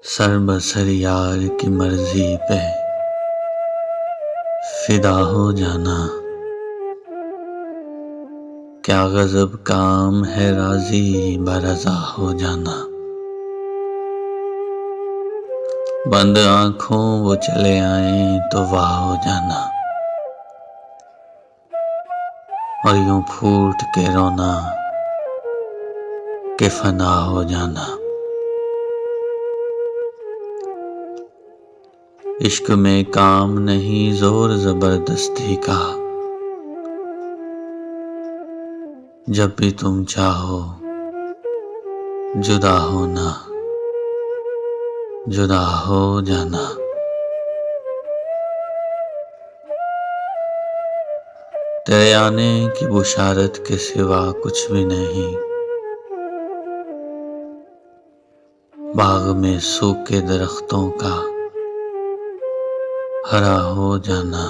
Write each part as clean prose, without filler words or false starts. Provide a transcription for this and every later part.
सरबसर यार की मर्जी पे फिदा हो जाना। क्या गजब काम है राजी बरज़ा हो जाना। बंद आंखों वो चले आए तो वाह हो जाना। और यूं फूट के रोना कि फना हो जाना। इश्क में काम नहीं जोर जबरदस्ती का। जब भी तुम चाहो जुदा होना, जुदा हो जाना। तेरे आने की बुशारत के सिवा कुछ भी नहीं। बाग में सूखे दरख्तों का हरा हो जाना।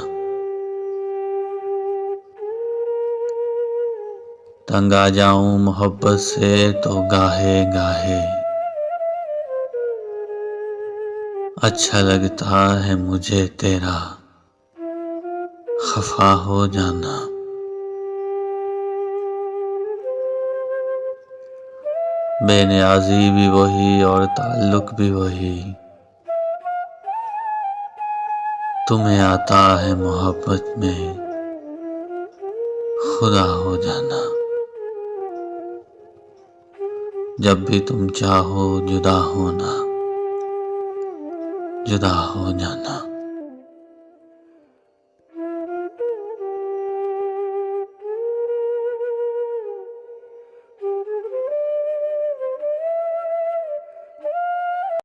तंग आ जाऊं मोहब्बत से तो गाहे गाहे अच्छा लगता है मुझे तेरा खफा हो जाना। बेनियाजी भी वही और ताल्लुक भी वही। तुम्हें आता है मोहब्बत में खुदा हो जाना। जब भी तुम चाहो जुदा होना, जुदा हो जाना।